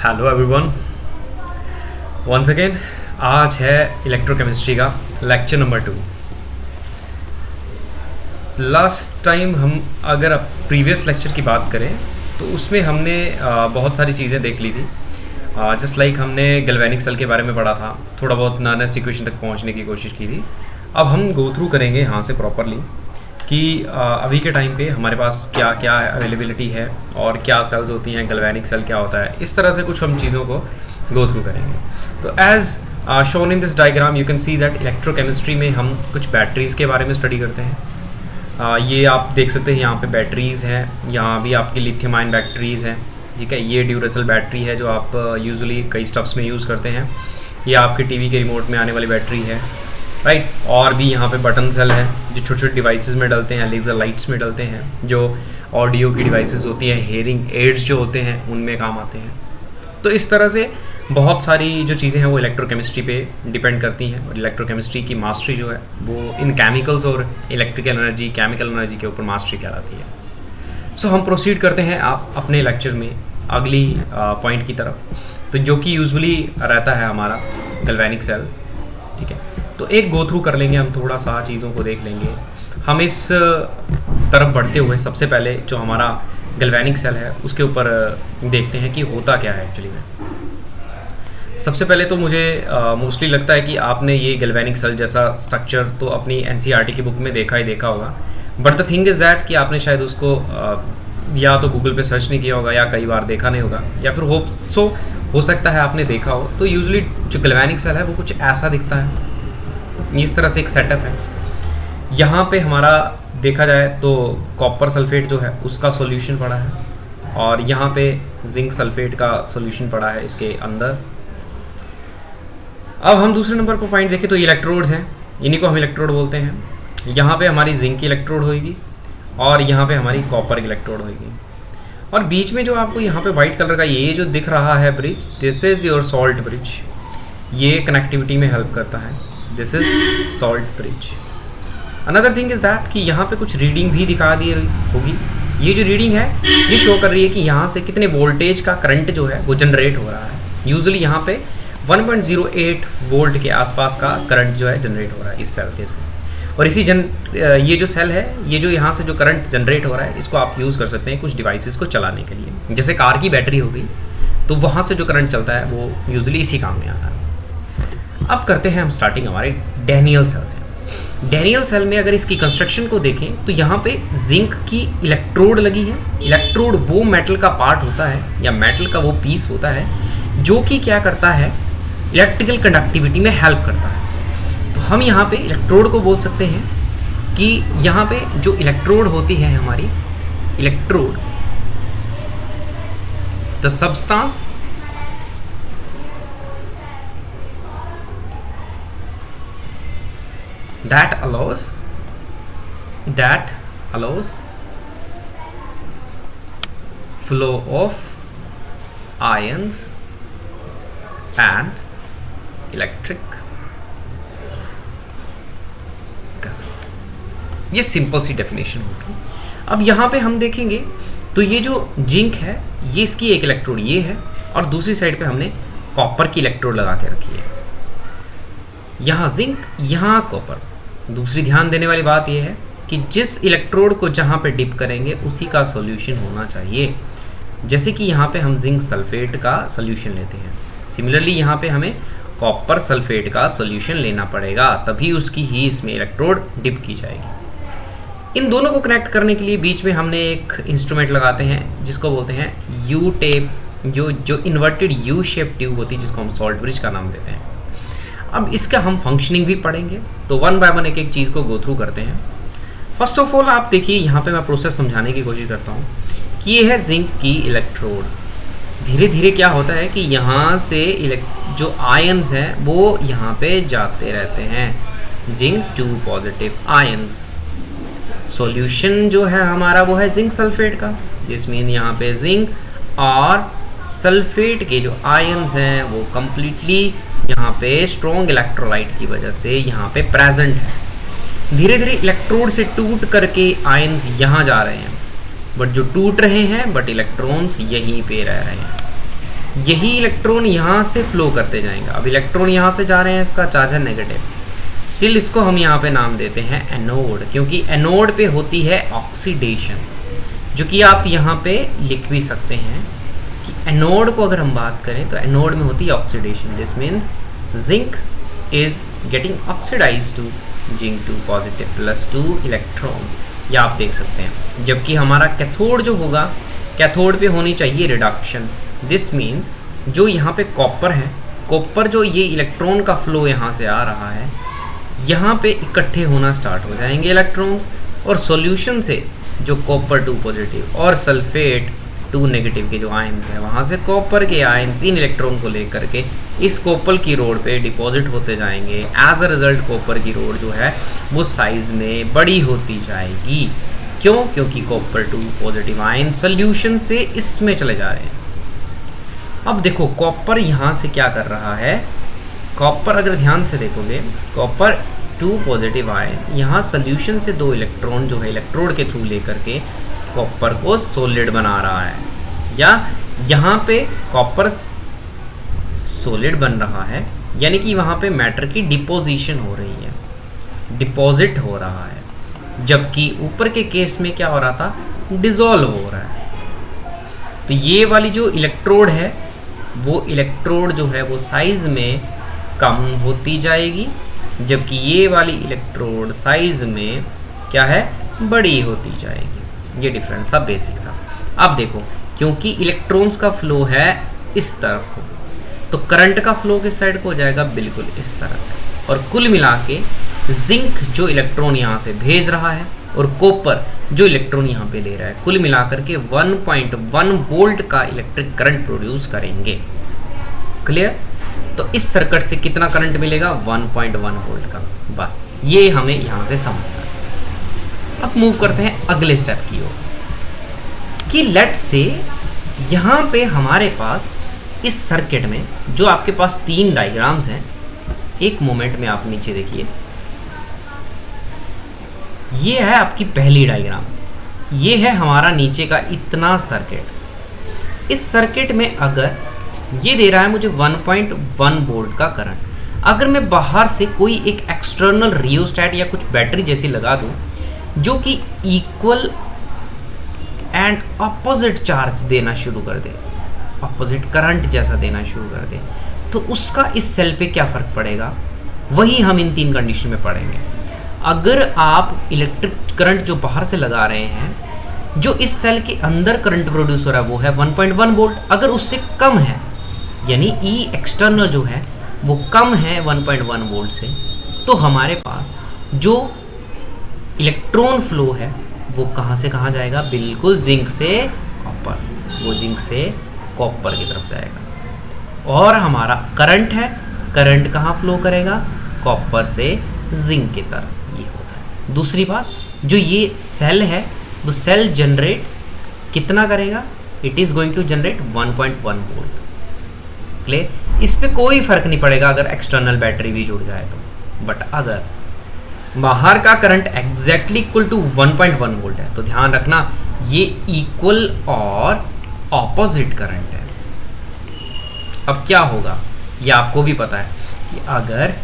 Hello everyone, once again आज है electrochemistry का लेक्चर नंबर 2। लास्ट टाइम हम अगर प्रीवियस लेक्चर की बात करें तो उसमें हमने बहुत सारी चीज़ें देख ली थी। जस्ट लाइक हमने गैल्वेनिक सेल के बारे में पढ़ा था, थोड़ा बहुत नर्नेस्ट इक्वेशन तक पहुंचने की कोशिश की थी। अब हम गो थ्रू करेंगे यहाँ से प्रॉपरली कि अभी के टाइम पे हमारे पास क्या क्या अवेलेबिलिटी है और क्या सेल्स होती हैं, गैल्वेनिक सेल क्या होता है, इस तरह से कुछ हम चीज़ों को गो थ्रू करेंगे। तो as shown in this diagram you can see that electrochemistry में हम कुछ बैटरीज़ के बारे में स्टडी करते हैं। ये आप देख सकते हैं, यहाँ पे बैटरीज़ हैं, यहाँ भी आपकी लिथियम आयन बैटरीज़ हैं, ठीक है। ये ड्यूरेसेल बैटरी है जो आप यूजुअली कई स्टफ्स में यूज़ करते हैं। ये आपके टीवी के रिमोट में आने वाली बैटरी है, राइट। और भी यहाँ पे बटन सेल है जो छोटे छोटे डिवाइसेस में डलते हैं, लेज़र लाइट्स में डलते हैं, जो ऑडियो की डिवाइसेस होती हैं, हेयरिंग एड्स जो होते हैं उनमें काम आते हैं। तो इस तरह से बहुत सारी जो चीज़ें हैं वो इलेक्ट्रोकेमिस्ट्री पे डिपेंड करती हैं, और इलेक्ट्रोकेमिस्ट्री की मास्टरी जो है वो इन केमिकल्स और इलेक्ट्रिकल एनर्जी, केमिकल एनर्जी के ऊपर मास्टरी कहलाती है। सो हम प्रोसीड करते हैं आप अपने लेक्चर में अगली पॉइंट की तरफ, तो जो कि यूजुअली रहता है हमारा गैल्वेनिक सेल, ठीक है। तो एक गो थ्रू कर लेंगे हम, थोड़ा सा चीज़ों को देख लेंगे हम। इस तरफ बढ़ते हुए सबसे पहले जो हमारा गैल्वेनिक सेल है उसके ऊपर देखते हैं कि होता क्या है एक्चुअली में। सबसे पहले तो मुझे मोस्टली लगता है कि आपने ये गैल्वेनिक सेल जैसा स्ट्रक्चर तो अपनी एनसीईआरटी की बुक में देखा ही देखा होगा, but the thing is that कि आपने शायद उसको या तो गूगल पे सर्च नहीं किया होगा या कई बार देखा नहीं होगा, या फिर हो सकता है आपने देखा हो। तो यूजुअली जो गैल्वेनिक सेल है वो कुछ ऐसा दिखता है, इस तरह से एक सेटअप है। यहाँ पे हमारा देखा जाए तो कॉपर सल्फेट जो है उसका सॉल्यूशन पड़ा है, और यहाँ पे जिंक सल्फेट का सॉल्यूशन पड़ा है इसके अंदर। अब हम दूसरे नंबर पर पॉइंट देखें तो ये इलेक्ट्रोड्स हैं, इन्हीं को हम इलेक्ट्रोड बोलते हैं। यहाँ पे हमारी जिंक की इलेक्ट्रोड होगी और यहाँ पे हमारी कॉपर की इलेक्ट्रोड होगी, और बीच में जो आपको यहाँ पे वाइट कलर का ये जो दिख रहा है bridge, this is your salt bridge. ये कनेक्टिविटी में हेल्प करता है, this is salt bridge. Another thing is that कि यहाँ पे कुछ रीडिंग भी दिखा दी होगी। ये जो रीडिंग है ये शो कर रही है कि यहाँ से कितने वोल्टेज का करंट जो है वो जनरेट हो रहा है। यूजुअली यहाँ पे 1.08 वोल्ट के आसपास का करंट जो है जनरेट हो रहा है इस सेल के थ्रू। और ये जो सेल है, ये जो यहाँ से जो करंट जनरेट हो रहा है, इसको आप यूज़ कर सकते हैं कुछ डिवाइसेस को चलाने के लिए। जैसे कार की बैटरी हो गई तो वहाँ से जो करंट चलता है वो यूजुअली इसी काम में आता है। अब करते हैं हम स्टार्टिंग हमारे डैनियल सेल से। डैनियल सेल में अगर इसकी कंस्ट्रक्शन को देखें तो यहाँ पे जिंक की इलेक्ट्रोड लगी है। इलेक्ट्रोड वो मेटल का पार्ट होता है या मेटल का वो पीस होता है जो कि क्या करता है, इलेक्ट्रिकल कंडक्टिविटी में हेल्प करता है। तो हम यहाँ पे इलेक्ट्रोड को बोल सकते हैं कि यहाँ पे जो इलेक्ट्रोड होती है हमारी electrode, the substance that allows flow of ions and electric current। ये सिंपल सी डेफिनेशन होगी। अब यहाँ पे हम देखेंगे तो ये जो जिंक है ये इसकी एक इलेक्ट्रोड ये है, और दूसरी साइड पे हमने कॉपर की इलेक्ट्रोड लगा के रखी है। यहाँ जिंक, यहाँ कॉपर। दूसरी ध्यान देने वाली बात यह है कि जिस इलेक्ट्रोड को जहाँ पे डिप करेंगे उसी का सॉल्यूशन होना चाहिए। जैसे कि यहाँ पे हम जिंक सल्फेट का सॉल्यूशन लेते हैं, सिमिलरली यहाँ पे हमें कॉपर सल्फेट का सॉल्यूशन लेना पड़ेगा, तभी उसकी ही इसमें इलेक्ट्रोड डिप की जाएगी। इन दोनों को कनेक्ट करने के लिए बीच में हमने एक इंस्ट्रूमेंट लगाते हैं जिसको बोलते हैं यू टेप, जो इन्वर्टेड यू शेप ट्यूब होती है, जिसको हम सॉल्ट ब्रिज का नाम देते हैं। अब इसका हम फंक्शनिंग भी पढ़ेंगे, तो वन बाय वन एक एक चीज़ को गो थ्रू करते हैं। फर्स्ट ऑफ ऑल आप देखिए यहाँ पे मैं प्रोसेस समझाने की कोशिश करता हूँ कि ये है जिंक की इलेक्ट्रोड। धीरे धीरे क्या होता है कि यहाँ से जो आयंस हैं वो यहाँ पे जाते रहते हैं, जिंक 2 पॉजिटिव आयंस। सॉल्यूशन जो है हमारा वो है जिंक सल्फेट का, जिस मीन यहाँ पे जिंक और सल्फेट के जो आयंस हैं वो कम्प्लीटली यहाँ पे स्ट्रॉन्ग इलेक्ट्रोलाइट की वजह से यहाँ पे प्रेजेंट है। धीरे धीरे इलेक्ट्रोड से टूट करके आयंस यहाँ जा रहे हैं, बट जो टूट रहे हैं बट इलेक्ट्रॉन्स यहीं पे रह रहे हैं। यही इलेक्ट्रॉन यहाँ से फ्लो करते जाएंगे। अब इलेक्ट्रॉन यहाँ से जा रहे हैं, इसका चार्ज है नेगेटिव, स्टिल इसको हम यहाँ पे नाम देते हैं एनोड, क्योंकि एनोड पे होती है ऑक्सीडेशन, जो कि आप यहाँ पे लिख भी सकते हैं कि एनोड को अगर हम बात करें तो एनोड में होती है oxidation. This means zinc is getting oxidize to zinc 2 positive plus 2 electrons, या आप देख सकते हैं। जबकि हमारा कैथोड जो होगा, कैथोड पे होनी चाहिए रिडक्शन। दिस मीन्स जो यहाँ पे कॉपर है, कॉपर जो ये इलेक्ट्रॉन का फ्लो यहाँ से आ रहा है, यहाँ पे इकट्ठे होना स्टार्ट हो जाएंगे इलेक्ट्रॉन्स, और सॉल्यूशन से जो कॉपर 2 पॉजिटिव और सल्फेट 2 नेगेटिव के जो आयंस हैं, वहाँ से कॉपर के आयंस इन इलेक्ट्रॉन को लेकर के इस कॉपर की रोड पे डिपॉजिट होते जाएंगे। एज अ रिजल्ट कॉपर की रोड जो है वो साइज में बड़ी होती जाएगी। क्यों? क्योंकि कॉपर 2 पॉजिटिव आयन सॉल्यूशन से इसमें चले जा रहे हैं। अब देखो कॉपर यहाँ से क्या कर रहा है, कॉपर अगर ध्यान से देखोगे, कॉपर 2 पॉजिटिव आयन यहाँ सोल्यूशन से 2 इलेक्ट्रॉन जो है इलेक्ट्रोड के थ्रू लेकर के कॉपर को सॉलिड बना रहा है, या यहाँ पे कॉपर सॉलिड बन रहा है, यानी कि वहाँ पे मैटर की डिपोजिशन हो रही है, डिपॉजिट हो रहा है। जबकि ऊपर के केस में क्या हो रहा था, डिसॉल्व हो रहा है। तो ये वाली जो इलेक्ट्रोड है, वो इलेक्ट्रोड जो है वो साइज में कम होती जाएगी, जबकि ये वाली इलेक्ट्रोड साइज में क्या है, बड़ी होती जाएगी। ये डिफरेंस था बेसिक सा। अब देखो, क्योंकि इलेक्ट्रॉन्स का फ्लो है इस तरफ को, तो करंट का फ्लो किस साइड को हो जाएगा, बिल्कुल इस तरह से। और कुल मिला के जिंक जो इलेक्ट्रॉन यहाँ से भेज रहा है और कॉपर जो इलेक्ट्रॉन यहाँ पे ले रहा है, कुल मिलाकर के 1.1 वोल्ट का इलेक्ट्रिक करंट प्रोड्यूस करेंगे। क्लियर? तो इस सर्किट से कितना करंट मिलेगा, 1.1 वोल्ट का। बस ये हमें यहाँ से समझना है। अब मूव करते हैं अगले स्टेप की ओर, कि लेट्स से यहाँ पे हमारे पास इस सर्किट में जो आपके पास 3 डायग्राम्स हैं, एक मोमेंट में आप नीचे देखिए, ये है आपकी पहली डायग्राम, ये है हमारा नीचे का इतना सर्किट। इस सर्किट में अगर ये दे रहा है मुझे 1.1 वोल्ट का करंट, अगर मैं बाहर से कोई एक एक्सटर्नल रियोस्टैट या कुछ बैटरी जैसी लगा दूं जो कि इक्वल एंड अपोजिट चार्ज देना शुरू कर दे, अपोजिट करंट जैसा देना शुरू कर दे, तो उसका इस सेल पे क्या फ़र्क पड़ेगा, वही हम इन 3 कंडीशन में पढ़ेंगे। अगर आप इलेक्ट्रिक करंट जो बाहर से लगा रहे हैं, जो इस सेल के अंदर करंट प्रोड्यूस हो रहा है वो है 1.1 वोल्ट, अगर उससे कम है, यानी ई एक्सटर्नल जो है वो कम है 1.1 वोल्ट से, तो हमारे पास जो इलेक्ट्रॉन फ्लो है वो कहाँ से कहाँ जाएगा, बिल्कुल जिंक से कॉपर, वो जिंक से कॉपर की तरफ जाएगा। और हमारा करंट है, करंट कहाँ फ्लो करेगा, कॉपर से जिंक की तरफ। ये होता है। दूसरी बात, जो ये सेल है वो सेल जनरेट कितना करेगा, it is going to generate 1.1 volt. Clear? इस पे कोई फर्क नहीं पड़ेगा अगर एक्सटर्नल बैटरी भी जुड़ जाए तो। बट अगर बाहर का current exactly equal to 1.1 volt है, तो ध्यान रखना ये इक्वल और ऑपोजिट करंट है। अब क्या होगा, ये आपको भी पता है कि अगर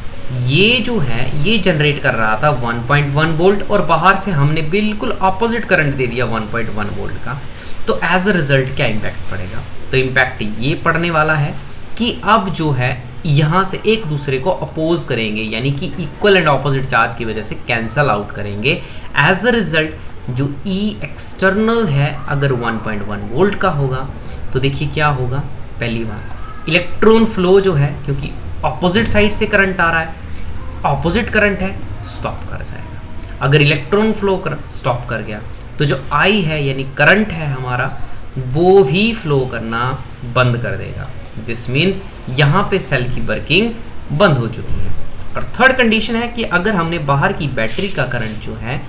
ये जो है ये जनरेट कर रहा था 1.1 वोल्ट और बाहर से हमने बिल्कुल ऑपोजिट करंट दे दिया 1.1 वोल्ट का, तो एज अ रिजल्ट क्या इम्पैक्ट पड़ेगा, तो इम्पैक्ट ये पड़ने वाला है कि अब जो है यहाँ से एक दूसरे को अपोज करेंगे, यानी कि इक्वल एंड ऑपोजिट चार्ज की वजह से कैंसल आउट करेंगे। एज अ रिजल्ट जो ई एक्सटर्नल है अगर 1.1 वोल्ट का होगा, तो देखिए क्या होगा। पहली बात, इलेक्ट्रॉन फ्लो जो है, क्योंकि ऑपोजिट साइड से करंट आ रहा है, ऑपोजिट करंट है, स्टॉप कर जाएगा। अगर इलेक्ट्रॉन फ्लो स्टॉप कर गया तो जो आई है यानी करंट है हमारा, वो भी फ्लो करना बंद कर देगा। दिस मीन यहाँ पे सेल की वर्किंग बंद हो चुकी है। और थर्ड कंडीशन है कि अगर हमने बाहर की बैटरी का करंट जो है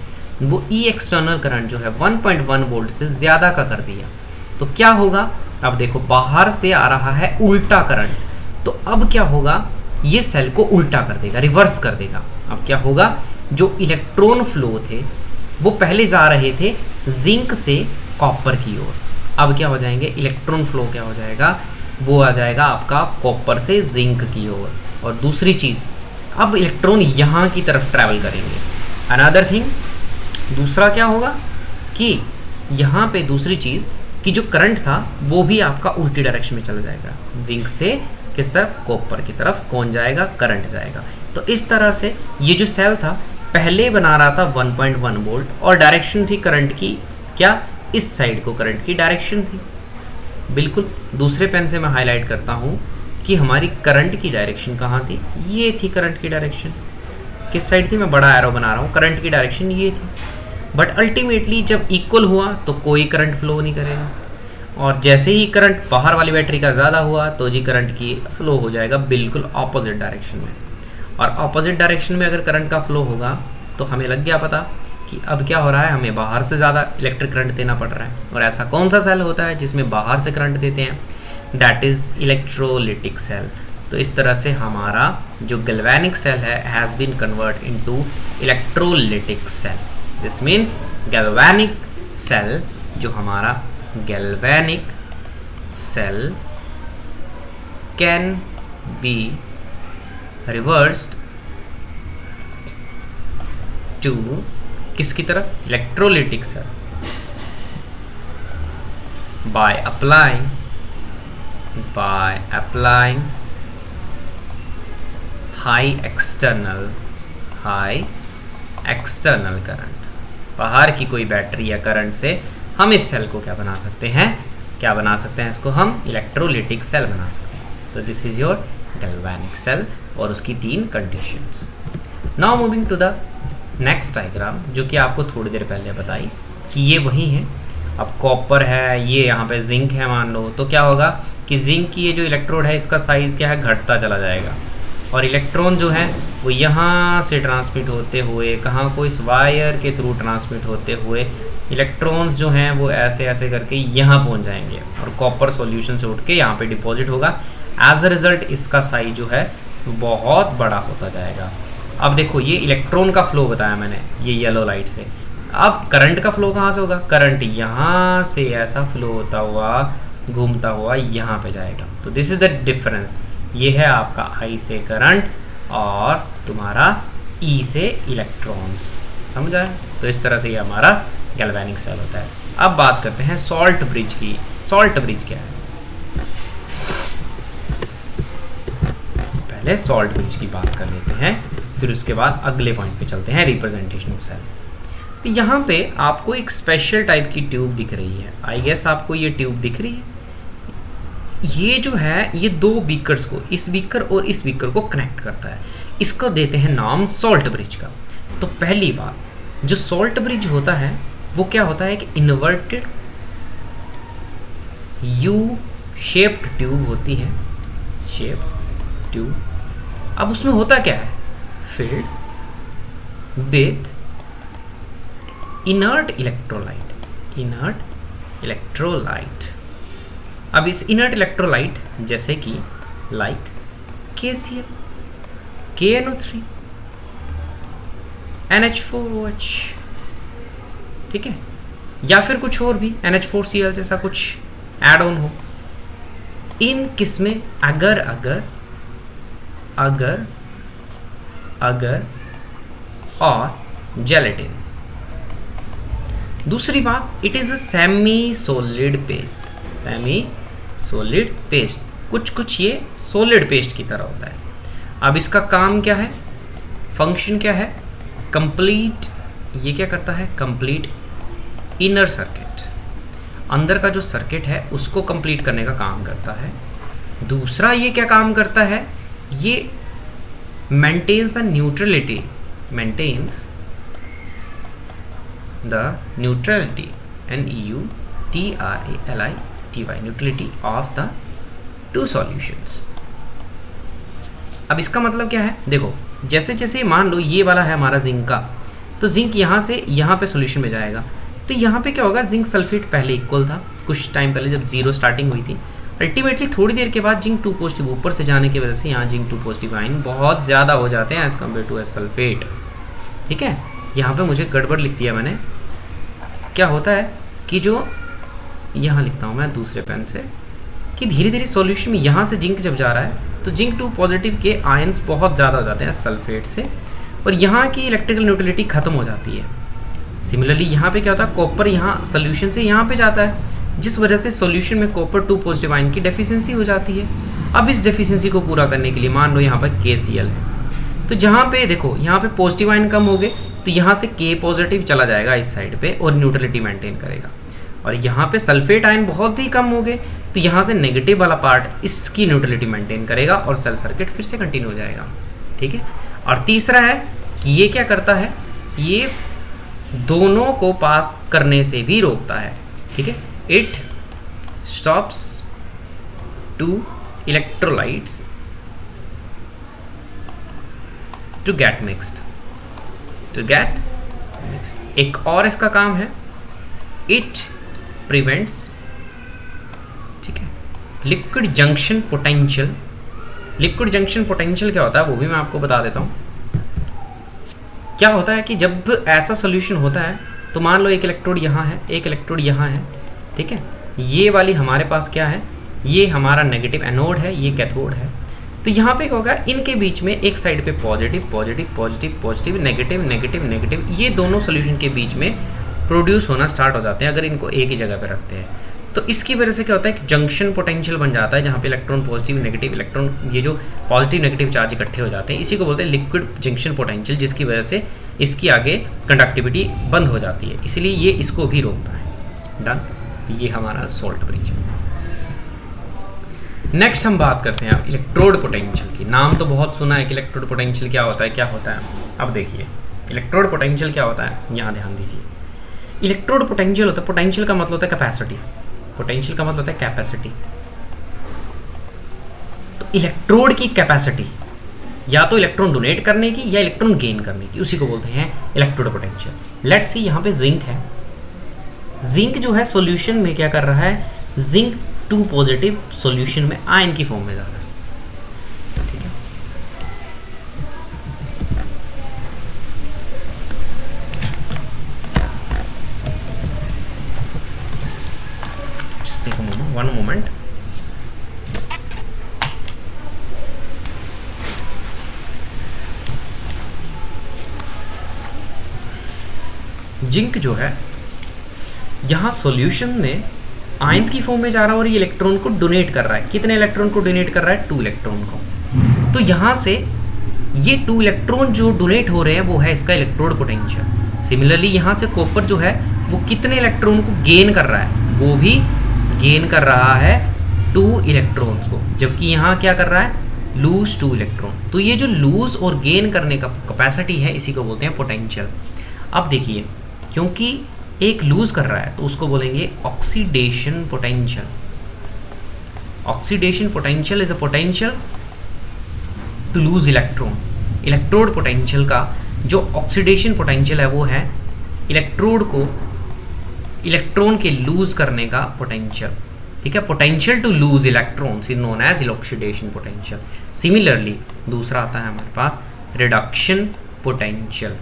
वो ई एक्सटर्नल करंट जो है 1.1 वोल्ट से ज़्यादा का कर दिया, तो क्या होगा। अब देखो बाहर से आ रहा है उल्टा करंट, तो अब क्या होगा, ये सेल को उल्टा कर देगा, रिवर्स कर देगा। अब क्या होगा, जो इलेक्ट्रॉन फ्लो थे वो पहले जा रहे थे जिंक से कॉपर की ओर, अब क्या हो जाएंगे, इलेक्ट्रॉन फ्लो क्या हो जाएगा, वो आ जाएगा आपका कॉपर से जिंक की ओर। और दूसरी चीज़, अब इलेक्ट्रॉन यहाँ की तरफ ट्रैवल करेंगे। अनदर थिंग, दूसरा क्या होगा कि यहाँ पे दूसरी चीज़ कि जो करंट था वो भी आपका उल्टी डायरेक्शन में चला जाएगा। जिंक से किस तरफ? कॉपर की तरफ कौन जाएगा? करंट जाएगा। तो इस तरह से ये जो सेल था पहले बना रहा था 1.1 वोल्ट और डायरेक्शन थी करंट की क्या? इस साइड को करंट की डायरेक्शन थी। बिल्कुल दूसरे पेन से मैं हाईलाइट करता हूँ कि हमारी करंट की डायरेक्शन कहाँ थी? ये थी करंट की डायरेक्शन। किस साइड थी? मैं बड़ा एरो बना रहा हूँ, करंट की डायरेक्शन ये थी। बट अल्टीमेटली जब इक्वल हुआ तो कोई करंट फ्लो नहीं करेगा, और जैसे ही करंट बाहर वाली बैटरी का ज़्यादा हुआ तो जी करंट की फ्लो हो जाएगा बिल्कुल ऑपोजिट डायरेक्शन में। और ऑपोजिट डायरेक्शन में अगर करंट का फ्लो होगा तो हमें लग गया पता कि अब क्या हो रहा है, हमें बाहर से ज़्यादा इलेक्ट्रिक करंट देना पड़ रहा है। और ऐसा कौन सा सेल होता है जिसमें बाहर से करंट देते हैं? That is electrolytic cell. तो इस तरह से हमारा जो गैल्वेनिक सेल है has been convert into electrolytic cell. This means galvanic cell, जो हमारा galvanic cell can be reversed to किसकी तरफ? Electrolytic cell by applying high external current. बाहर की कोई बैटरी या करंट से हम इस सेल को क्या बना सकते हैं? इसको हम इलेक्ट्रोलिटिक सेल बना सकते हैं। तो this is your galvanic cell और उसकी 3 conditions. Now moving to the next diagram, जो कि आपको थोड़ी देर पहले बताई कि ये वही है। अब कॉपर है, ये यहाँ पे जिंक है मान लो, तो क्या होगा कि जिंक की ये जो इलेक्ट्रोड है इसका साइज़ क्या है? घटता चला जाएगा। और इलेक्ट्रॉन जो है वो यहाँ से ट्रांसमिट होते हुए कहाँ को? इस वायर के थ्रू ट्रांसमिट होते हुए इलेक्ट्रॉन्स जो हैं वो ऐसे ऐसे करके यहाँ पहुँच जाएंगे और कॉपर सॉल्यूशन से उठ के यहाँ पे डिपॉजिट होगा। एज अ रिजल्ट इसका साइज जो है वो बहुत बड़ा होता जाएगा। अब देखो ये इलेक्ट्रॉन का फ्लो बताया मैंने ये येलो लाइट से। अब करंट का फ्लो कहाँ से होगा? करंट यहाँ से ऐसा फ्लो होता हुआ घूमता हुआ यहाँ पे जाएगा। तो दिस इज द डिफरेंस। ये है आपका आई से करंट और तुम्हारा ई से इलेक्ट्रॉन्स। समझ आया? तो इस तरह से ये हमारा गैल्वेनिक सेल होता है। अब बात करते हैं सॉल्ट ब्रिज की। सॉल्ट ब्रिज क्या है? पहले सॉल्ट ब्रिज की बात कर लेते हैं, फिर उसके बाद अगले पॉइंट पे चलते हैं, रिप्रेजेंटेशन ऑफ सेल। तो यहाँ पे आपको एक स्पेशल टाइप की ट्यूब दिख रही है। आई गेस आपको ये ट्यूब दिख रही है। ये जो है ये 2 बीकर्स को, इस बीकर और इस बीकर को कनेक्ट करता है। इसको देते हैं नाम सॉल्ट ब्रिज का। तो पहली बात, जो सॉल्ट ब्रिज होता है वो क्या होता है कि इन्वर्टेड यू शेप्ड ट्यूब होती है, शेप ट्यूब। अब उसमें होता क्या है? Filled with inert electrolyte. अब इस इनर्ट इलेक्ट्रोलाइट जैसे कि लाइक KCl, KNO3, NH4OH, ठीक है, या फिर कुछ और भी NH4Cl जैसा कुछ ऐड ऑन हो, इन किसमें अगर अगर अगर अगर और जेलेटिन। दूसरी बात, it is a semi solid paste. कुछ कुछ ये सॉलिड पेस्ट की तरह होता है। अब इसका काम क्या है? फंक्शन क्या है? कंप्लीट, ये क्या करता है? कंप्लीट इनर सर्किट, अंदर का जो सर्किट है उसको कंप्लीट करने का काम करता है। दूसरा ये क्या काम करता है? ये maintains the neutrality, NEUTRALITY, neutrality of the 2 solutions. अब इसका मतलब क्या है? देखो जैसे जैसे मान लो ये वाला है हमारा जिंक का, तो जिंक यहाँ से यहाँ पे सॉल्यूशन में जाएगा। तो यहाँ पे क्या होगा? जिंक सल्फेट पहले इक्वल था कुछ टाइम पहले जब 0 स्टार्टिंग हुई थी। अल्टीमेटली थोड़ी देर के बाद जिंक 2 पॉजिटिव ऊपर से जाने की वजह से यहाँ जिंक 2 पॉजिटिव आयन बहुत ज़्यादा हो जाते हैं एज कम्पेयर टू सल्फेट। ठीक है, यहाँ पे मुझे गड़बड़ लिख दिया मैंने। क्या होता है कि जो यहाँ लिखता हूँ मैं दूसरे पेन से, कि धीरे धीरे सॉल्यूशन में यहाँ से जिंक जब जा रहा है तो जिंक 2 पॉजिटिव के आयंस बहुत ज़्यादा हो जाते हैं सल्फेट से, और यहाँ की इलेक्ट्रिकल न्यूट्रलिटी खत्म हो जाती है। सिमिलरली यहाँ पे क्या होता है, कॉपर यहाँ सोल्यूशन से यहाँ पे जाता है, जिस वजह से सॉल्यूशन में कॉपर 2 पॉजिटिव आयन की डेफिशिएंसी हो जाती है। अब इस डेफिशिएंसी को पूरा करने के लिए मान लो यहाँ पर KCl है, तो जहाँ पे देखो यहाँ पे पॉजिटिव आयन कम हो गए तो यहाँ से K पॉजिटिव चला जाएगा इस साइड पे और न्यूट्रलिटी मेंटेन करेगा, और यहाँ पे सल्फेट आयन बहुत ही कम हो गए तो यहाँ से नेगेटिव वाला पार्ट इसकी न्यूट्रलिटी मेंटेन करेगा और सेल सर्किट फिर से कंटिन्यू हो जाएगा। ठीक है। और तीसरा है कि ये क्या करता है, ये दोनों को पास करने से भी रोकता है। ठीक है। It stops 2 electrolytes to get mixed. एक और इसका काम है, इट प्रिवेंट्स, ठीक है, liquid junction potential. Liquid junction potential क्या होता है वो भी मैं आपको बता देता हूँ। क्या होता है कि जब ऐसा सोल्यूशन होता है तो मान लो एक इलेक्ट्रोड यहाँ है, एक इलेक्ट्रोड यहाँ है, ठीक है, ये वाली हमारे पास क्या है, ये हमारा नेगेटिव एनोड है, ये कैथोड है। तो यहाँ पे क्या होगा, इनके बीच में एक साइड पे positive positive positive positive negative negative negative, ये दोनों सोल्यूशन के बीच में प्रोड्यूस होना स्टार्ट हो जाते हैं अगर इनको एक ही जगह पे रखते हैं। तो इसकी वजह से क्या होता है कि जंक्शन पोटेंशियल बन जाता है, जहाँ पे इलेक्ट्रॉन पॉजिटिव नेगेटिव इलेक्ट्रॉन, ये जो पॉजिटिव नेगेटिव चार्ज इकट्ठे हो जाते हैं, इसी को बोलते हैं लिक्विड जंक्शन पोटेंशियल, जिसकी वजह से इसकी आगे कंडक्टिविटी बंद हो जाती है, इसलिए ये इसको भी रोकता है। डन। ये हमारा सोल्ट ब्रिज है। नेक्स्ट हम बात करते हैं इलेक्ट्रोड पोटेंशियल की। नाम तो बहुत सुना है कि इलेक्ट्रोड पोटेंशियल क्या होता है, क्या होता है। अब देखिए इलेक्ट्रोड पोटेंशियल क्या होता है, यहाँ ध्यान दीजिए। इलेक्ट्रोड पोटेंशियल होता है, पोटेंशियल का मतलब होता है कैपेसिटी, पोटेंशियल का मतलब होता है कैपेसिटी। तो इलेक्ट्रोड की कैपेसिटी या तो इलेक्ट्रॉन डोनेट करने की या इलेक्ट्रॉन गेन करने की, उसी को बोलते हैं इलेक्ट्रोड पोटेंशियल। लेट्स सी यहाँ पे जिंक है, जिंक जो है सॉल्यूशन में क्या कर रहा है, जिंक 2 पॉजिटिव सॉल्यूशन में आयन की फॉर्म में जा रहा है। ठीक है। Just take a moment, one moment. Zinc जो है यहाँ सॉल्यूशन में आयंस की फॉर्म में जा रहा है और ये इलेक्ट्रॉन को डोनेट कर रहा है। कितने इलेक्ट्रॉन को डोनेट कर रहा है, 2 इलेक्ट्रॉन को। तो यहाँ से ये 2 इलेक्ट्रॉन जो डोनेट हो रहे हैं वो है इसका इलेक्ट्रोड पोटेंशियल। सिमिलरली यहाँ से कॉपर जो है वो कितने इलेक्ट्रॉन को गेन कर रहा है, वो भी गेन कर रहा है 2 इलेक्ट्रॉन्स को, जबकि यहाँ क्या कर रहा है, लूज 2 इलेक्ट्रॉन। तो ये जो लूज और गेन करने का कैपेसिटी है इसी को बोलते हैं पोटेंशियल। अब देखिए क्योंकि एक लूज कर रहा है तो उसको बोलेंगे oxidation potential. Oxidation potential is a potential to lose electron. Electrode potential का जो ऑक्सीडेशन पोटेंशियल है वो है इलेक्ट्रोड को इलेक्ट्रॉन के लूज करने का पोटेंशियल। ठीक है। Potential to lose electrons is known as oxidation potential. Similarly दूसरा आता है हमारे पास रिडक्शन पोटेंशियल।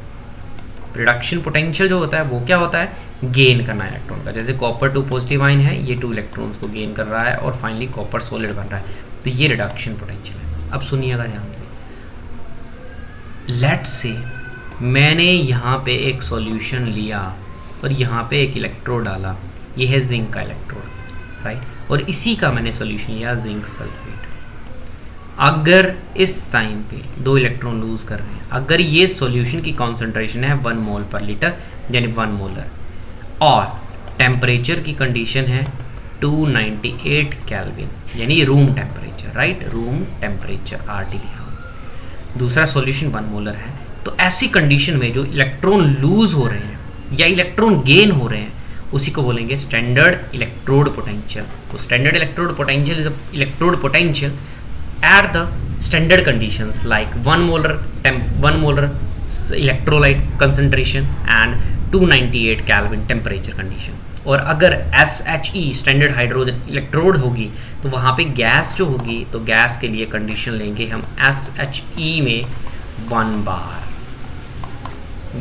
रिडक्शन पोटेंशियल जो होता है वो क्या होता है, गेन करना इलेक्ट्रॉन का। जैसे कॉपर 2 पॉजिटिव आयन है, ये 2 इलेक्ट्रॉन्स को गेन कर रहा है और फाइनली कॉपर सॉलिड बन रहा है, तो ये रिडक्शन पोटेंशियल है। अब सुनिएगा ध्यान से, लेट्स से मैंने यहाँ पे एक सॉल्यूशन लिया और यहाँ पे एक इलेक्ट्रोड डाला, ये है जिंक का इलेक्ट्रोड, राइट, और इसी का मैंने सॉल्यूशन लिया जिंक सल्फेट। अगर इस टाइम पे 2 इलेक्ट्रॉन लूज कर रहे हैं, अगर ये सॉल्यूशन की कॉन्सेंट्रेशन है 1 मोल पर लीटर यानी 1 मोलर, और टेम्परेचर की कंडीशन है 298 केल्विन यानी room temperature, right, room temperature RT लिखा, दूसरा सॉल्यूशन 1 मोलर है, तो ऐसी कंडीशन में जो इलेक्ट्रॉन लूज हो रहे हैं या इलेक्ट्रॉन गेन हो रहे हैं उसी को बोलेंगे स्टैंडर्ड इलेक्ट्रोड पोटेंशियल। तो standard electrode potential is electrode potential at the standard conditions like 1 molar electrolyte concentration and 298 Kelvin temperature condition। और अगर SHE स्टैंडर्ड हाइड्रोजन इलेक्ट्रोड होगी तो वहाँ पे गैस जो होगी, तो गैस के लिए कंडीशन लेंगे हम SHE में 1 बार।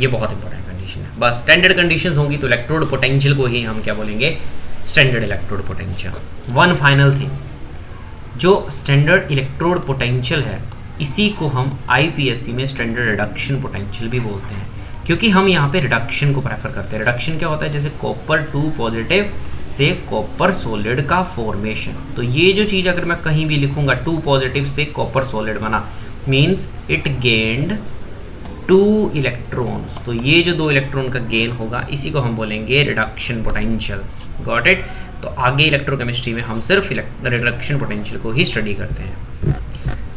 ये बहुत इंपॉर्टेंट कंडीशन है। बस स्टैंडर्ड कंडीशंस होंगी तो इलेक्ट्रोड पोटेंशियल को ही हम क्या बोलेंगे, standard electrode potential. One final thing, जो स्टैंडर्ड इलेक्ट्रोड पोटेंशियल है इसी को हम आईपीएससी में स्टैंडर्ड रिडक्शन पोटेंशियल भी बोलते हैं, क्योंकि हम यहाँ पे रिडक्शन को प्रेफर करते हैं। रिडक्शन क्या होता है, जैसे कॉपर 2 पॉजिटिव से कॉपर सॉलिड का फॉर्मेशन। तो ये जो चीज़ अगर मैं कहीं भी लिखूंगा 2 पॉजिटिव से कॉपर सॉलिड बना, मीन्स इट गेन्ड 2 इलेक्ट्रॉन्स। तो ये जो 2 इलेक्ट्रॉन का गेन होगा इसी को हम बोलेंगे रिडक्शन पोटेंशियल। Got it. तो आगे इलेक्ट्रोकेमिस्ट्री में हम सिर्फ रिडक्शन पोटेंशियल को ही स्टडी करते हैं।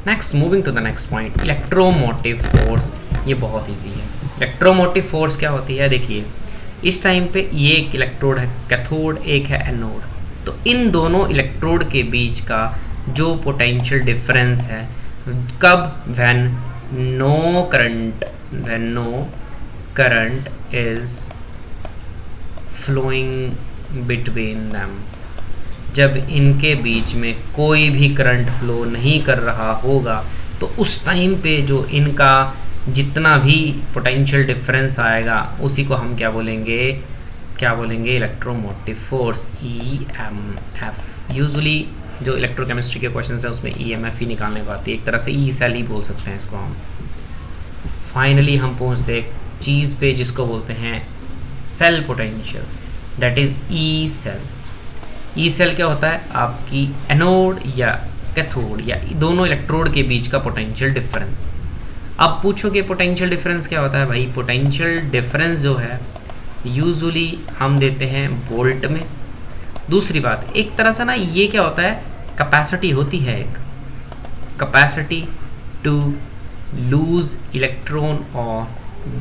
Next, moving to the next point, electromotive force. ये बहुत ईजी है। इलेक्ट्रोमोटिव फोर्स क्या होती है, देखिए इस टाइम पे ये एक इलेक्ट्रोड है कैथोड, एक है एनोड। तो इन दोनों इलेक्ट्रोड के बीच का जो पोटेंशियल डिफरेंस है, कब, when no current is flowing between them, जब इनके बीच में कोई भी करंट फ्लो नहीं कर रहा होगा, तो उस टाइम पे जो इनका जितना भी पोटेंशियल डिफरेंस आएगा उसी को हम क्या बोलेंगे इलेक्ट्रोमोटिव फोर्स, EMF। यूजुअली जो इलेक्ट्रोकेमिस्ट्री के क्वेश्चंस हैं उसमें EMF ही निकालने को आती है, एक तरह से ई सेल ही बोल सकते हैं इसको हम। फाइनली हम पहुंचते एक चीज़ पे जिसको बोलते हैं cell potential, that is E cell. E cell क्या होता है, आपकी एनोड या कैथोड या दोनों इलेक्ट्रोड के बीच का पोटेंशियल डिफरेंस। अब पूछोगे पोटेंशियल डिफरेंस क्या होता है, भाई पोटेंशियल डिफरेंस जो है यूजुअली हम देते हैं वोल्ट में। दूसरी बात, एक तरह से ना ये क्या होता है, कैपेसिटी होती है, एक कैपेसिटी टू लूज इलेक्ट्रॉन और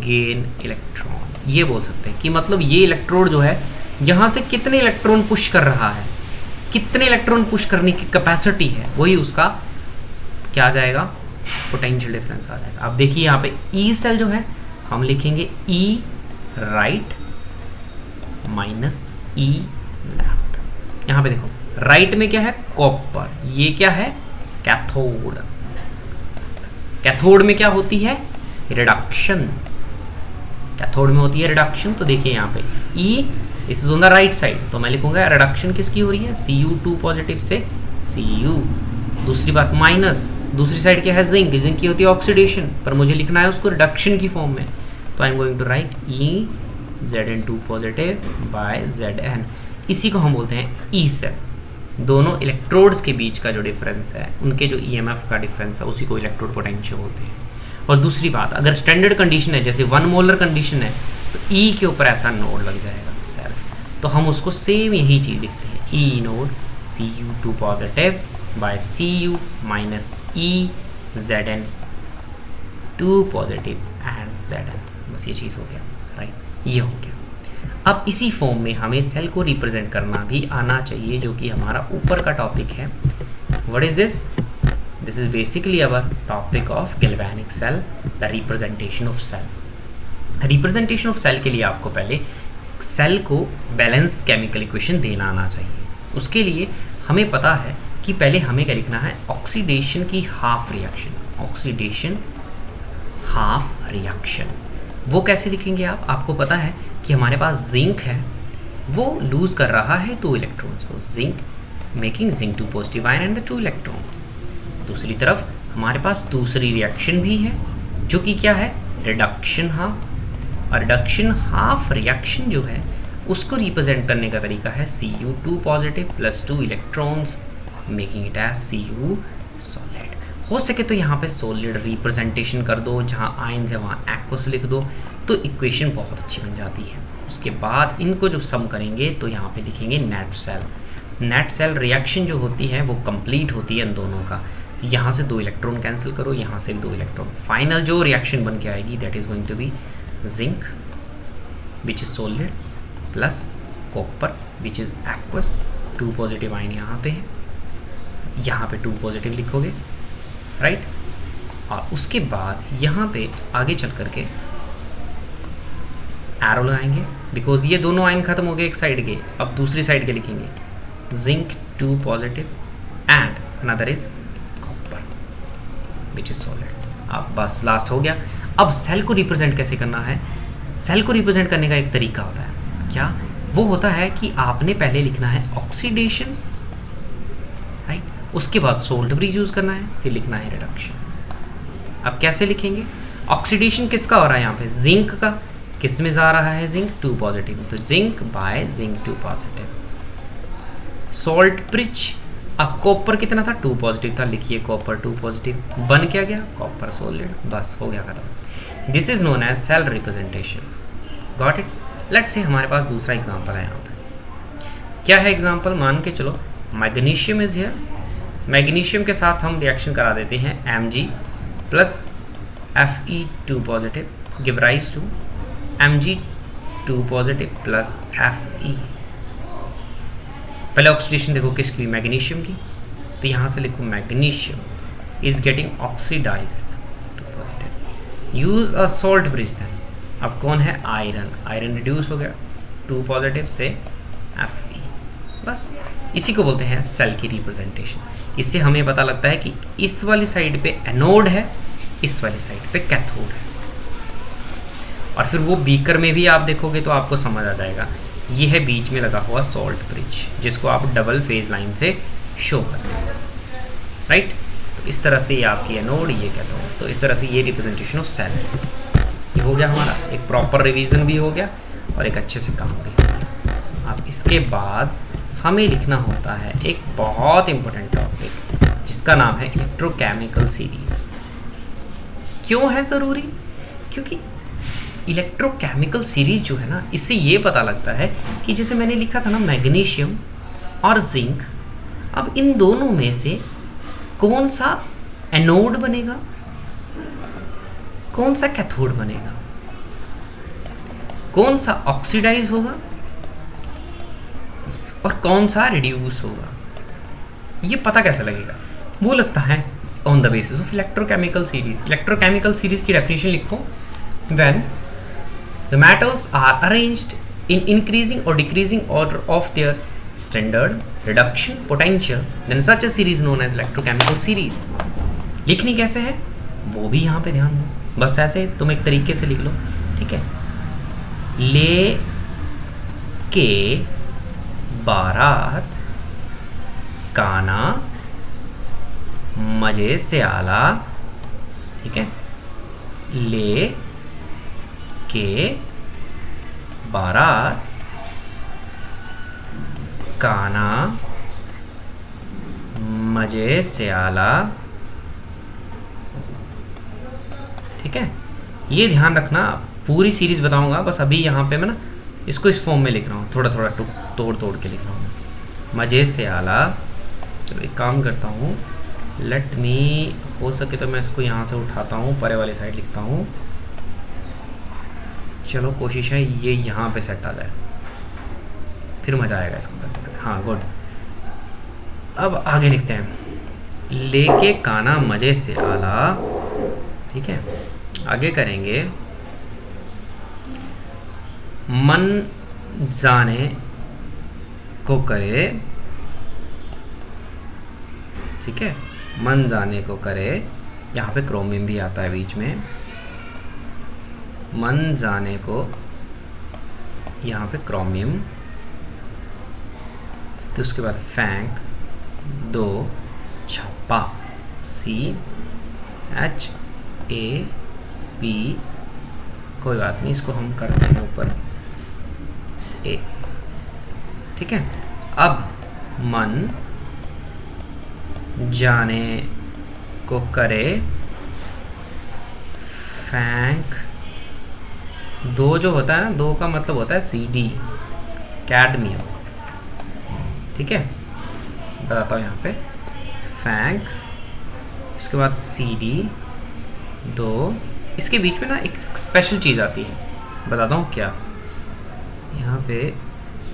गेन इलेक्ट्रॉन। ये बोल सकते हैं कि मतलब ये इलेक्ट्रोड जो है यहाँ से कितने इलेक्ट्रॉन पुश कर रहा है, कितने इलेक्ट्रॉन पुश करने की कैपेसिटी है, वही उसका क्या आ जाएगा, पोटेंशियल डिफरेंस आ जाएगा। अब देखिए यहाँ पे ई सेल जो है हम लिखेंगे ई राइट माइनस ई लेफ्ट। यहाँ पे देखो राइट में क्या है, कॉपर, ये क्या है, कैथोड। कैथोड में क्या होती है, रिडक्शन। कैथोड में होती है रिडक्शन। तो देखिए यहाँ पे E, this is on the right side, तो मैं लिखूंगा रिडक्शन किसकी हो रही है, Cu2 पॉजिटिव से Cu। दूसरी बात माइनस, दूसरी साइड क्या है, जिंक। जिंक की होती है ऑक्सीडेशन, पर मुझे लिखना है उसको रिडक्शन की फॉर्म में, तो I am going to write E Zn2 positive by Zn। इसी को हम बोलते हैं ई सेल। दोनों इलेक्ट्रोड्स के बीच का जो डिफरेंस है, उनके जो EMF का डिफरेंस है, उसी को इलेक्ट्रोड पोटेंशियल बोलते हैं। और दूसरी बात, अगर स्टैंडर्ड कंडीशन है जैसे 1 मोलर कंडीशन है, तो ई के ऊपर ऐसा नोड लग जाएगा सेल, तो हम उसको सेम यही चीज़ लिखते हैं, E naught Cu2 positive by Cu minus E Zn2 positive and Zn। बस ये चीज़ हो गया, राइट, ये हो गया। अब इसी फॉर्म में हमें सेल को रिप्रेजेंट करना भी आना चाहिए, जो कि हमारा ऊपर का टॉपिक है। What is this? This is basically our topic of galvanic cell, the representation of cell. Representation of cell के लिए आपको पहले सेल को बैलेंस केमिकल इक्वेशन देना आना चाहिए। उसके लिए हमें पता है कि पहले हमें क्या लिखना है, ऑक्सीडेशन की half reaction. Oxidation half reaction वो कैसे लिखेंगे आप, आपको पता है कि हमारे पास जिंक है, वो लूज कर रहा है 2 इलेक्ट्रॉन्स को, zinc making Zinc2 positive ion and 2 electron. दूसरी तरफ हमारे पास दूसरी रिएक्शन भी है जो कि क्या है, रिडक्शन हाफ। और रिडक्शन हाफ रिएक्शन जो है उसको रिप्रेजेंट करने का तरीका है Cu2 positive plus 2 electrons making it as Cu solid. हो सके तो यहाँ पे सॉलिड रिप्रेजेंटेशन कर दो, जहाँ आयन्स है वहाँ एक्वस लिख दो, तो इक्वेशन बहुत अच्छी बन जाती है। उसके बाद इनको जब सम करेंगे तो यहाँ पे लिखेंगे net cell. Net cell reaction जो होती है वो कंप्लीट होती है इन दोनों का। यहाँ से 2 इलेक्ट्रॉन कैंसिल करो, यहाँ से 2 इलेक्ट्रॉन, फाइनल जो रिएक्शन बन के आएगी that is going to be zinc which is solid plus copper which is aqueous. 2 positive ion यहाँ पे है, यहाँ पे 2 पॉजिटिव लिखोगे, राइट। और उसके बाद यहाँ पे आगे चल करके एरो लगाएंगे, बिकॉज ये दोनों आयन खत्म हो गए एक साइड के, अब दूसरी साइड के लिखेंगे Zinc2 positive and another is copper which is solid. अब बस लास्ट हो गया। अब सेल को रिप्रेजेंट कैसे करना है, सेल को रिप्रेजेंट करने का एक तरीका होता है, क्या वो होता है कि आपने पहले लिखना है ऑक्सीडेशन, राइट। उसके बाद सोल्ट ब्रिज यूज़ करना है, फिर लिखना है रिडक्शन। अब कैसे लिखेंगे? ऑक्सीडेशन किसका हो रहा है यहाँ पे? जिंक का। किस में जा रहा है? जिंक 2 पॉजिटिव, तो zinc by zinc 2 positive. Salt bridge, अब कॉपर कितना था? 2 पॉजिटिव था, लिखिए कॉपर 2 पॉजिटिव। बन क्या गया? कॉपर सोलिड, बस हो गया खत्म। This is known as cell representation. Got it? Let's say हमारे पास दूसरा एग्जांपल है यहाँ पे। क्या है एग्जांपल? मान के चलो मैग्नीशियम इज हियर। मैग्नीशियम के साथ हम रिएक्शन करा देते हैं Mg plus Fe2 positive give rise to Mg2 positive plus Fe। पहले ऑक्सीडेशन देखो किसकी? मैग्नीशियम की, तो यहाँ से लिखो magnesium is getting oxidised 2 positive. Use a salt bridge then. अब कौन है? आयरन। आयरन रिड्यूस हो गया 2 पॉजिटिव से Fe। बस इसी को बोलते हैं सेल की रिप्रेजेंटेशन। इससे हमें पता लगता है कि इस वाली साइड पे एनोड है, इस वाली साइड पे कैथोड है। और फिर वो बीकर में भी आप देखोगे तो आपको समझ आ जाएगा, ये है बीच में लगा हुआ सोल्ट ब्रिज, जिसको आप डबल फेज लाइन से शो करते हैं, राइट। तो इस तरह से ये आपकी एनोड, ये कैथोड। तो इस तरह से ये रिप्रेजेंटेशन ऑफ सेल ये हो गया हमारा। एक प्रॉपर रिवीजन भी हो गया और एक अच्छे से काम भी हो गया। अब इसके बाद हमें लिखना होता है एक बहुत इंपॉर्टेंट टॉपिक जिसका नाम है इलेक्ट्रोकेमिकल सीरीज। क्यों है ज़रूरी? क्योंकि इलेक्ट्रोकेमिकल सीरीज जो है ना, इससे ये पता लगता है कि जैसे मैंने लिखा था ना मैग्नीशियम और जिंक, अब इन दोनों में से कौन सा एनोड बनेगा, कौन सा कैथोड बनेगा, कौन सा ऑक्सीडाइज होगा और कौन सा रिड्यूस होगा, ये पता कैसे लगेगा? वो लगता है on the basis of electrochemical series. Electrochemical series की डेफिनेशन लिखो, when the metals are arranged in increasing और decreasing order of their standard reduction potential, then such a series known as electrochemical series. लिखनी कैसे है वो भी यहाँ पे ध्यान दो, बस ऐसे तुम एक तरीके से लिख लो, ठीक है। ले के बारात काना मजे से आला, ठीक है। ले के बारात काना मजे से आला, ठीक है। ये ध्यान रखना, पूरी सीरीज बताऊंगा, बस अभी यहाँ पे मैं ना इसको इस फॉर्म में लिख रहा हूँ, थोड़ा थोड़ा तोड़ तोड़ के लिख रहा हूँ। मजे से आला। चलो एक काम करता हूँ, लेट मी, हो सके तो मैं इसको यहाँ से उठाता हूँ, परे वाली साइड लिखता हूँ। चलो कोशिश है ये यहाँ पे सेट आ जाए, फिर मज़ा आएगा इसको करते करते। हाँ गुड। अब आगे लिखते हैं, लेके काना मजे से आला, ठीक है। आगे करेंगे, मन जाने को करे, ठीक है। मन जाने को करे, यहाँ पे क्रोमियम भी आता है बीच में। मन जाने को, यहाँ पे क्रोमियम, तो उसके बाद फैंक 2 छापा CHAP, कोई बात नहीं, इसको हम करते हैं ऊपर A, ठीक है। अब मन जाने को करे, फैंक 2 जो होता है ना, 2 का मतलब होता है CD, कैडमियम, ठीक है। बताता हूँ यहाँ पे, फैंक, इसके बाद CD 2, इसके बीच में ना एक स्पेशल चीज़ आती है, बताता हूँ क्या। यहाँ पे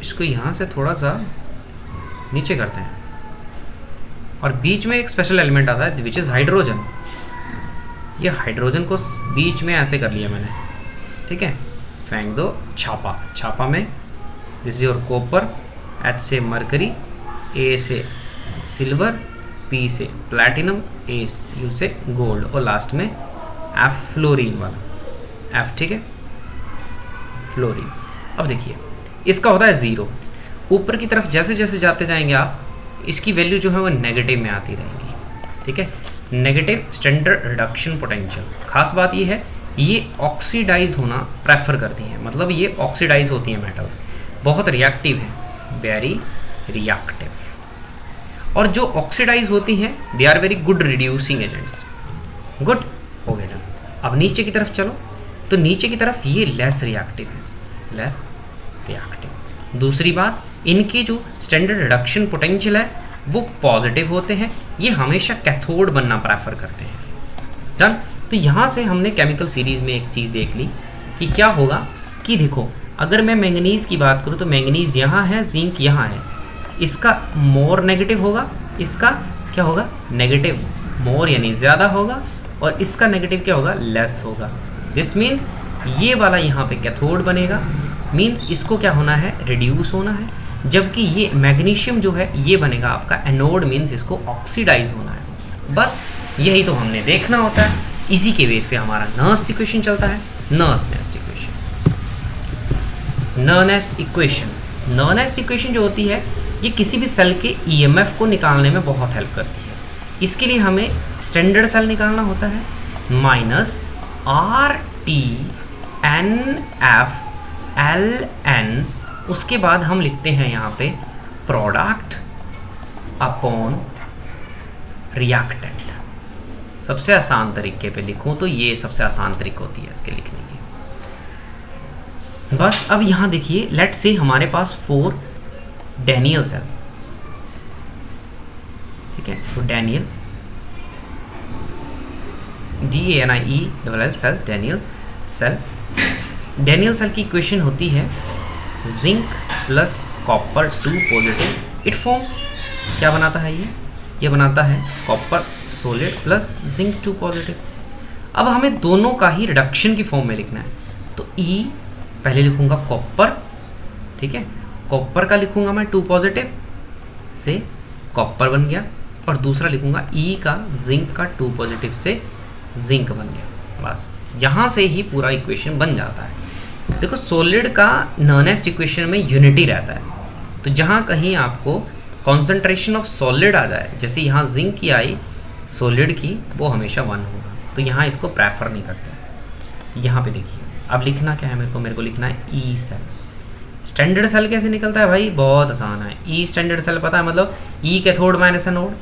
इसको यहाँ से थोड़ा सा नीचे करते हैं और बीच में एक स्पेशल एलिमेंट आता है विच इज़ हाइड्रोजन। ये हाइड्रोजन को बीच में ऐसे कर लिया मैंने, ठीक है। फेंक 2 छापा, छापा में this is your copper, H से मरकरी, A से सिल्वर, P से प्लैटिनम, U से गोल्ड और लास्ट में F फ्लोरीन वाला F, ठीक है, फ्लोरीन। अब देखिए इसका होता है 0, ऊपर की तरफ जैसे जैसे जाते जाएंगे आप इसकी वैल्यू जो है वो नेगेटिव में आती रहेगी, ठीक है। नेगेटिव स्टैंडर्ड रिडक्शन पोटेंशियल, खास बात ये है ये ऑक्सीडाइज होना प्रेफर करती हैं, मतलब ये ऑक्सीडाइज होती हैं मेटल्स, बहुत रिएक्टिव है, वेरी रिएक्टिव। और जो ऑक्सीडाइज होती हैं they are very good reducing agents. Good, हो गया डन। अब नीचे की तरफ चलो, तो नीचे की तरफ ये लेस रिएक्टिव है, लेस रिएक्टिव। दूसरी बात, इनकी जो स्टैंडर्ड रिडक्शन पोटेंशियल है वो पॉजिटिव होते हैं, ये हमेशा कैथोड बनना प्रेफर करते हैं। डन। तो यहाँ से हमने केमिकल सीरीज में एक चीज़ देख ली कि क्या होगा कि देखो, अगर मैं मैंगनीज़ की बात करूँ तो मैंगनीज़ यहाँ है, जिंक यहाँ है, इसका मोर नेगेटिव होगा, इसका क्या होगा नेगेटिव, मोर यानी ज़्यादा होगा, और इसका नेगेटिव क्या होगा लेस होगा। दिस मीन्स ये वाला यहाँ पे कैथोड बनेगा, मीन्स इसको क्या होना है रिड्यूस होना है, जबकि ये मैग्नीशियम जो है ये बनेगा आपका एनोड, मीन्स इसको ऑक्सीडाइज होना है। बस यही तो हमने देखना होता है, इसी के बेस पे हमारा नर्स्ट इक्वेशन चलता है। नर्स्ट इक्वेशन, नर्नेस्ट इक्वेशन, नर्नेस्ट इक्वेशन जो होती है ये किसी भी सेल के ईएमएफ को निकालने में बहुत हेल्प करती है। इसके लिए हमें स्टैंडर्ड सेल निकालना होता है, minus R T N F L N, उसके बाद हम लिखते हैं यहाँ पे प्रोडक्ट अपॉन रिएक्टेंट। सबसे आसान तरीके पे लिखूं तो ये सबसे आसान तरीका होती है इसके लिखने की। बस अब यहाँ देखिए, लेट्स से हमारे पास 4 डैनियल सेल, ठीक है, तो Daniell DANIELL cell, Daniell cell. Daniell cell की इक्वेशन होती है zinc plus copper 2 positive, it forms क्या बनाता है ये बनाता है copper solid plus zinc 2 positive. अब हमें दोनों का ही रिडक्शन की फॉर्म में लिखना है, तो E पहले लिखूंगा कॉपर, ठीक है, कॉपर का लिखूंगा मैं 2 पॉजिटिव से कॉपर बन गया, और दूसरा लिखूंगा E का जिंक का 2 पॉजिटिव से जिंक बन गया। बस यहाँ से ही पूरा इक्वेशन बन जाता है। देखो सॉलिड का नर्नेस्ट इक्वेशन में यूनिटी रहता है, तो जहाँ कहीं आपको कॉन्सेंट्रेशन ऑफ सॉलिड आ जाए, जैसे यहाँ जिंक की आई सॉलिड की, वो हमेशा 1 होगा, तो यहाँ इसको प्रेफर नहीं करते। यहाँ पे देखिए, अब लिखना क्या है मेरे को लिखना है ई सेल। स्टैंडर्ड सेल कैसे निकलता है भाई, बहुत आसान है। ई स्टैंडर्ड सेल पता है, मतलब ई कैथोड माइनस एनोड,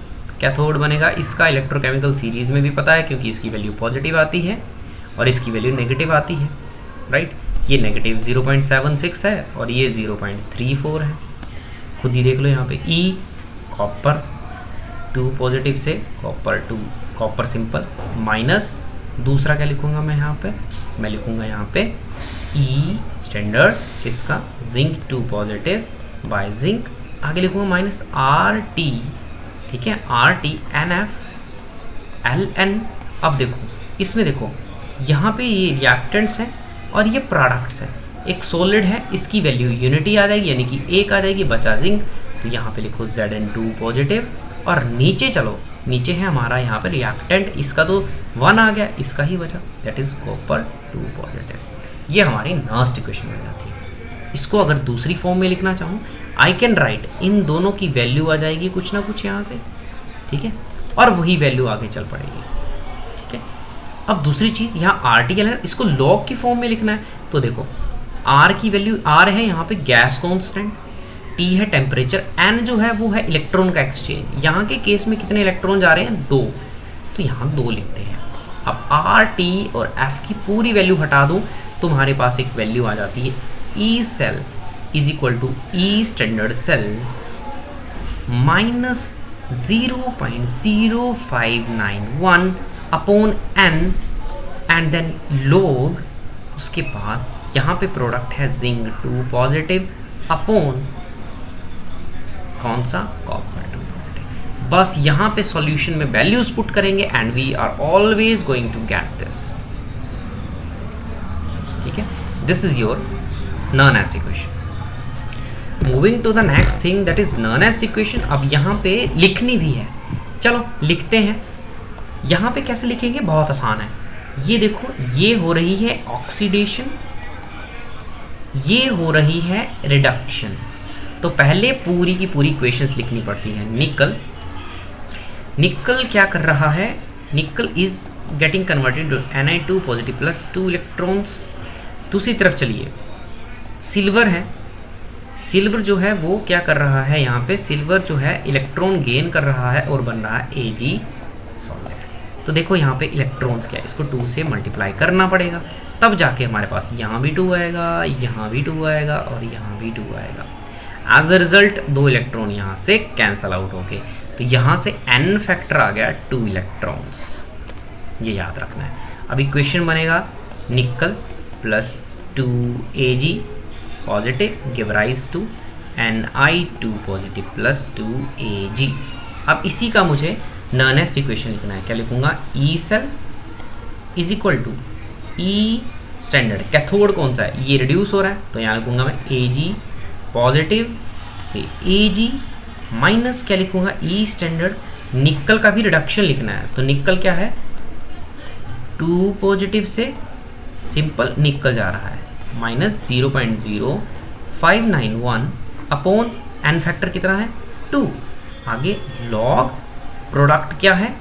कैथोड बनेगा। इसका इलेक्ट्रोकेमिकल सीरीज में भी पता है, क्योंकि इसकी वैल्यू पॉजिटिव आती है और इसकी वैल्यू नेगेटिव आती है, राइट। ये नेगेटिव 0.76 है और ये 0.34 है, खुद ही देख लो यहाँ पे। ई कॉपर 2 पॉजिटिव से कॉपर 2, कॉपर सिंपल, माइनस दूसरा क्या लिखूंगा मैं यहाँ पे, मैं लिखूंगा यहाँ पे ई स्टैंडर्ड किसका, जिंक 2 पॉजिटिव बाय जिंक, आगे लिखूंगा माइनस आर टी, ठीक है, R T N F L N. अब देखो इसमें देखो यहाँ पे ये रिएक्टेंट्स हैं और ये प्रोडक्ट्स हैं। एक सॉलिड है, इसकी वैल्यू यूनिटी आ जाएगी, यानी कि 1 आ जाएगी, बचा जिंक, तो यहाँ पे लिखो Zn2 पॉजिटिव, और नीचे चलो, नीचे है हमारा यहाँ पे रिएक्टेंट, इसका तो 1 आ गया, इसका ही बचा, दैट इज कॉपर 2 पॉजिटिव। ये हमारी नर्स्ट इक्वेशन बन जाती है। इसको अगर दूसरी फॉर्म में लिखना चाहूँ, आई कैन राइट, इन दोनों की वैल्यू आ जाएगी कुछ ना कुछ यहाँ से, ठीक है, और वही वैल्यू आगे चल पड़ेगी, ठीक है। अब दूसरी चीज़ यहाँ आर्टिकल है, इसको लॉग की फॉर्म में लिखना है, तो देखो आर की वैल्यू, आर है यहाँ पे गैस कॉन्स्टेंट, टी है टेम्परेचर, एन जो है वो है इलेक्ट्रॉन का एक्सचेंज। यहाँ के केस में कितने इलेक्ट्रॉन जा रहे हैं, 2, तो यहाँ 2 लिखते हैं। अब आर टी और एफ की पूरी वैल्यू हटा दूँ तो हमारे पास एक वैल्यू आ जाती है, E cell is equal to E standard cell minus 0.0591 upon N, and then log, उसके बाद यहाँ पे प्रोडक्ट है जिंक 2 पॉजिटिव अपॉन कौन सा, कॉपर 2 पॉजिटिव। बस यहाँ पे सॉल्यूशन में वैल्यूज पुट करेंगे and we are always going to get this, ठीक है। This is your Nernst equation. Moving to the next thing that is Nernst equation. अब यहाँ पे लिखनी भी है, चलो लिखते हैं। यहाँ पे कैसे लिखेंगे, बहुत आसान है। ये देखो, ये हो रही है ऑक्सीडेशन, ये हो रही है रिडक्शन। तो पहले पूरी की पूरी इक्वेशंस लिखनी पड़ती हैं। निकल क्या कर रहा है, nickel is getting converted to Ni2 positive plus 2 electrons. दूसरी तरफ चलिए, सिल्वर है, सिल्वर जो है वो क्या कर रहा है, यहाँ पे सिल्वर जो है इलेक्ट्रॉन गेन कर रहा है और बन रहा है Ag सॉलिड। तो देखो यहाँ पे इलेक्ट्रॉन्स क्या है, इसको 2 से मल्टीप्लाई करना पड़ेगा, तब जाके हमारे पास यहाँ भी 2 आएगा, यहाँ भी 2 आएगा और यहाँ भी 2 आएगा। एज अ रिजल्ट 2 इलेक्ट्रॉन यहाँ से कैंसल आउट हो गए, तो यहाँ से n फैक्टर आ गया 2 इलेक्ट्रॉन्स, ये याद रखना है। अब इक्वेशन बनेगा nickel plus 2Ag positive give rise to Ni2 positive plus 2Ag। अब इसी का मुझे नर्नेस्ट इक्वेशन लिखना है, क्या लिखूंगा, E cell is equal to E standard, cathode कौन सा है, ये रिड्यूस हो रहा है, तो यहाँ लिखूंगा मैं Ag पॉजिटिव से Ag माइनस क्या लिखूंगा, ई स्टैंडर्ड। निकल का भी रिडक्शन लिखना है, तो निकल क्या है, 2 पॉजिटिव से सिंपल निकल जा रहा है माइनस 0.0591 अपॉन एन फैक्टर कितना है 2, आगे लॉग प्रोडक्ट क्या है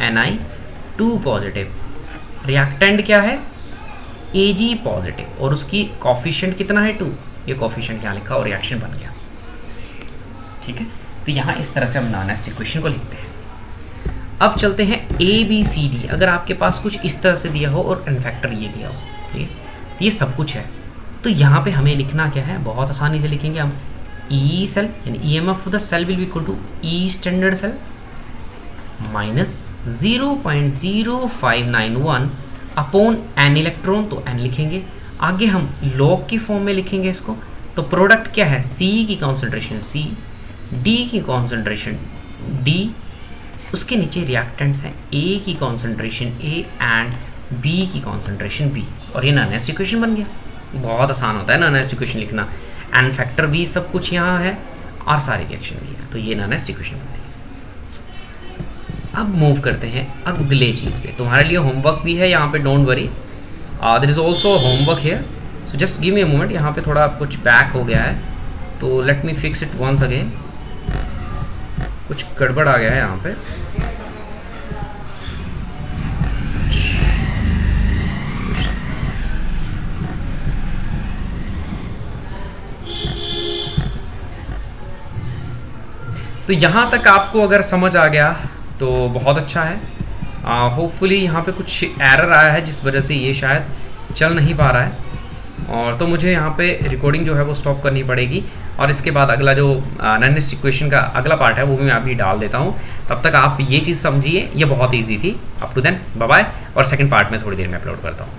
Ni2 पॉजिटिव, रिएक्टेंट क्या है Ag पॉजिटिव और उसकी कॉफिशिएंट कितना है 2, ये कॉफिशिएंट यहाँ लिखा और रिएक्शन बन गया। ठीक है, तो यहाँ इस तरह से हम नॉनेस्ट इक्वेशन को लिखते हैं। अब चलते हैं ABCD। अगर आपके पास कुछ इस तरह से दिया हो और एन फैक्टर ये दिया हो, ठीक है, ये सब कुछ है, तो यहाँ पे हमें लिखना क्या है, बहुत आसानी से लिखेंगे हम, ई सेल यानी EMF of the cell will be equal to E standard cell minus 0.0591 upon N electron, तो एन लिखेंगे, आगे हम लॉग की फॉर्म में लिखेंगे इसको, तो प्रोडक्ट क्या है, C की कॉन्सेंट्रेशन C, D की कॉन्सेंट्रेशन D, उसके नीचे रिएक्टेंट्स हैं A की कॉन्सेंट्रेशन A एंड B की कॉन्सेंट्रेशन B, और ये नॉनेस्ट इक्वेशन बन गया। बहुत आसान होता है नॉनेस्ट इक्वेशन लिखना, एन फैक्टर भी सब कुछ यहाँ है और सारे रिएक्शन भी है, तो ये नॉनेस्ट इक्वेशन बनती है। अब मूव करते हैं अगले चीज़ पे, तुम्हारे लिए होमवर्क भी है यहाँ पे, don't worry, there is also homework here, so just give me a moment. यहाँ पे थोड़ा कुछ बैक हो गया है, तो let me fix it once again, कुछ गड़बड़ आ गया है यहाँ पे। तो यहाँ तक आपको अगर समझ आ गया तो बहुत अच्छा है। होपफुली यहाँ पे कुछ एरर आया है जिस वजह से ये शायद चल नहीं पा रहा है, और तो मुझे यहाँ पे रिकॉर्डिंग जो है वो स्टॉप करनी पड़ेगी, और इसके बाद अगला जो नॉनेस्ट इक्वेशन का अगला पार्ट है वो भी मैं अभी डाल देता हूँ। तब तक आप ये चीज़ समझिए, ये बहुत ईजी थी। Up to then bye bye, और सेकंड पार्ट में थोड़ी देर में अपलोड करता हूँ।